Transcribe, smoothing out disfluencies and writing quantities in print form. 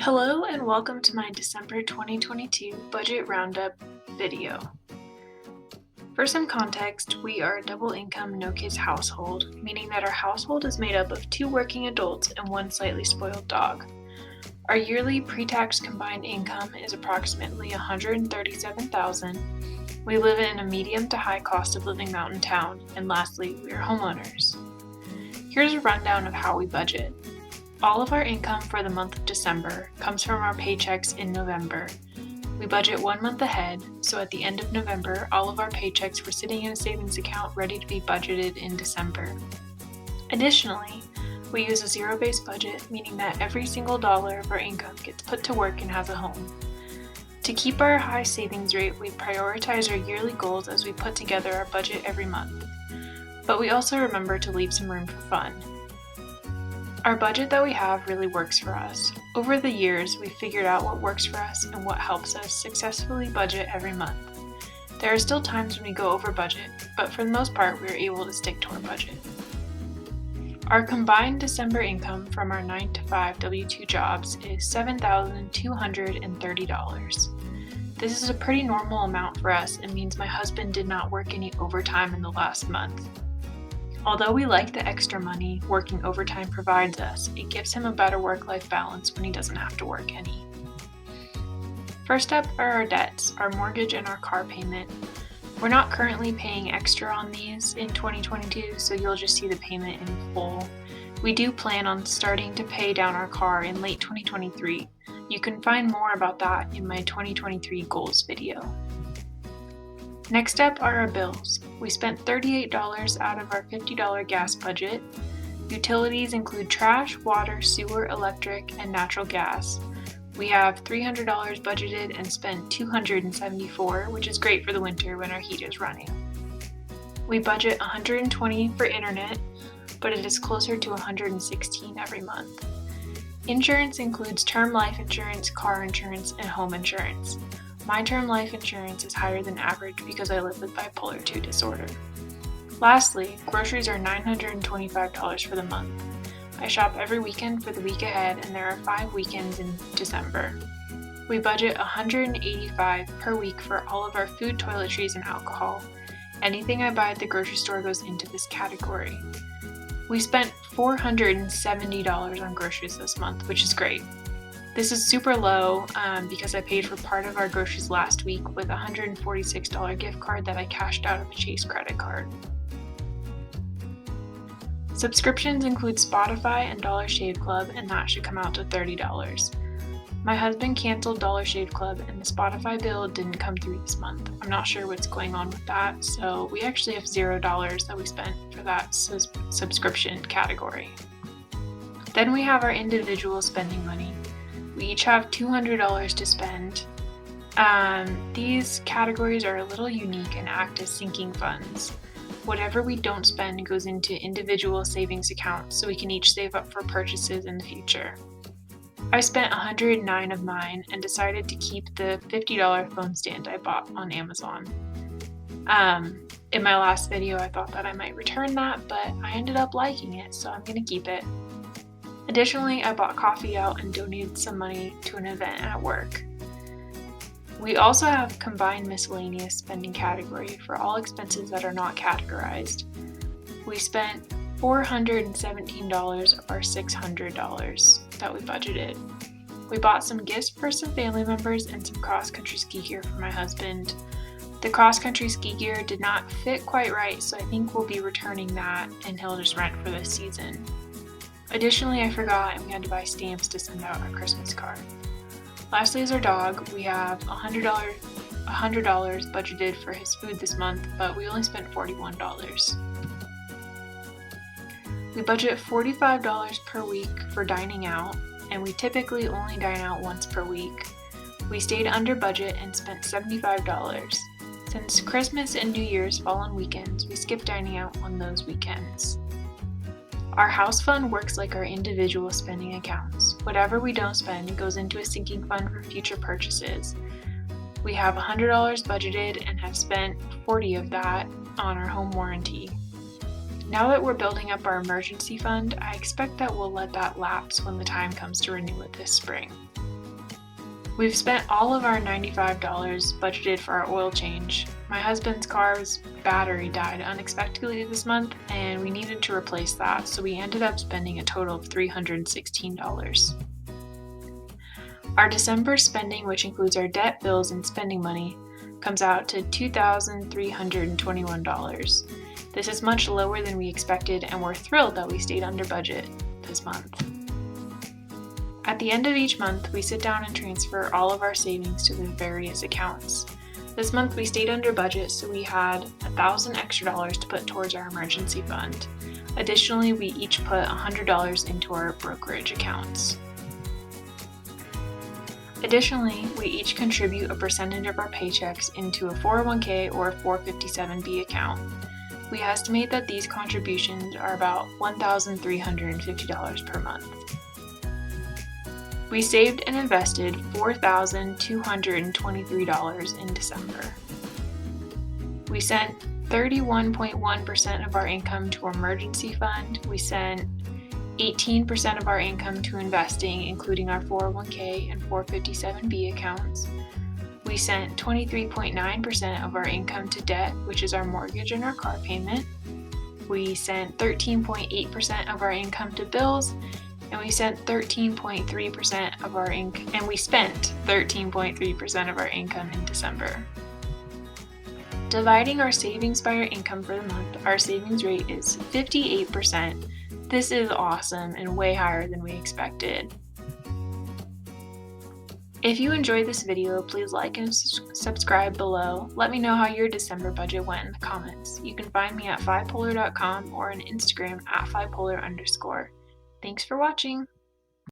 Hello and welcome to my December 2022 Budget Roundup video. For some context, we are a double income, no kids household, meaning that our household is made up of 2 working adults and 1 slightly spoiled dog. Our yearly pre-tax combined income is approximately $137,000. We live in a medium to high cost of living mountain town, and lastly, we are homeowners. Here's a rundown of how we budget. All of our income for the month of December comes from our paychecks in November. We budget 1 month ahead, so at the end of November, all of our paychecks were sitting in a savings account ready to be budgeted in December. Additionally, we use a zero-based budget, meaning that every single dollar of our income gets put to work and has a home. To keep our high savings rate, we prioritize our yearly goals as we put together our budget every month. But we also remember to leave some room for fun. Our budget that we have really works for us. Over the years, we've figured out what works for us and what helps us successfully budget every month. There are still times when we go over budget, but for the most part, we are able to stick to our budget. Our combined December income from our 9-to-5 W-2 jobs is $7,230. This is a pretty normal amount for us and means my husband did not work any overtime in the last month. Although we like the extra money working overtime provides us, it gives him a better work-life balance when he doesn't have to work any. First up are our debts, our mortgage and our car payment. We're not currently paying extra on these in 2022, so you'll just see the payment in full. We do plan on starting to pay down our car in late 2023. You can find more about that in my 2023 goals video. Next up are our bills. We spent $38 out of our $50 gas budget. Utilities include trash, water, sewer, electric, and natural gas. We have $300 budgeted and spent $274, which is great for the winter when our heat is running. We budget $120 for internet, but it is closer to $116 every month. Insurance includes term life insurance, car insurance, and home insurance. My term life insurance is higher than average because I live with bipolar 2 disorder. Lastly, groceries are $925 for the month. I shop every weekend for the week ahead, and there are 5 weekends in December. We budget $185 per week for all of our food, toiletries, and alcohol. Anything I buy at the grocery store goes into this category. We spent $470 on groceries this month, which is great. This is super low because I paid for part of our groceries last week with a $146 gift card that I cashed out of a Chase credit card. Subscriptions include Spotify and Dollar Shave Club, and that should come out to $30. My husband canceled Dollar Shave Club and the Spotify bill didn't come through this month. I'm not sure what's going on with that, so we actually have $0 that we spent for that subscription category. Then we have our individual spending money. We each have $200 to spend. These categories are a little unique and act as sinking funds. Whatever we don't spend goes into individual savings accounts so we can each save up for purchases in the future. I spent $109 of mine and decided to keep the $50 phone stand I bought on Amazon. In my last video, I thought that I might return that, but I ended up liking it, so I'm going to keep it. Additionally, I bought coffee out and donated some money to an event at work. We also have combined miscellaneous spending category for all expenses that are not categorized. We spent $417 of our $600 that we budgeted. We bought some gifts for some family members and some cross-country ski gear for my husband. The cross-country ski gear did not fit quite right, so I think we'll be returning that and he'll just rent for this season. Additionally, I forgot and we had to buy stamps to send out our Christmas card. Lastly is our dog. We have $100 budgeted for his food this month, but we only spent $41. We budget $45 per week for dining out, and we typically only dine out once per week. We stayed under budget and spent $75. Since Christmas and New Year's fall on weekends, we skip dining out on those weekends. Our house fund works like our individual spending accounts. Whatever we don't spend goes into a sinking fund for future purchases. We have $100 budgeted and have spent $40 of that on our home warranty. Now that we're building up our emergency fund, I expect that we'll let that lapse when the time comes to renew it this spring. We've spent all of our $95 budgeted for our oil change. My husband's car's battery died unexpectedly this month and we needed to replace that, so we ended up spending a total of $316. Our December spending, which includes our debt, bills, and spending money, comes out to $2,321. This is much lower than we expected and we're thrilled that we stayed under budget this month. At the end of each month, we sit down and transfer all of our savings to the various accounts. This month we stayed under budget, so we had $1,000 extra to put towards our emergency fund. Additionally, we each put $100 into our brokerage accounts. Additionally, we each contribute a percentage of our paychecks into a 401k or a 457b account. We estimate that these contributions are about $1,350 per month. We saved and invested $4,223 in December. We sent 31.1% of our income to our emergency fund. We sent 18% of our income to investing, including our 401k and 457b accounts. We sent 23.9% of our income to debt, which is our mortgage and our car payment. We sent 13.8% of our income to bills, and we spent 13.3% of our income in December. Dividing our savings by our income for the month, our savings rate is 58%. This is awesome and way higher than we expected. If you enjoyed this video, please like and subscribe below. Let me know how your December budget went in the comments. You can find me at 5polar.com or on Instagram at 5polar_. Thanks for watching!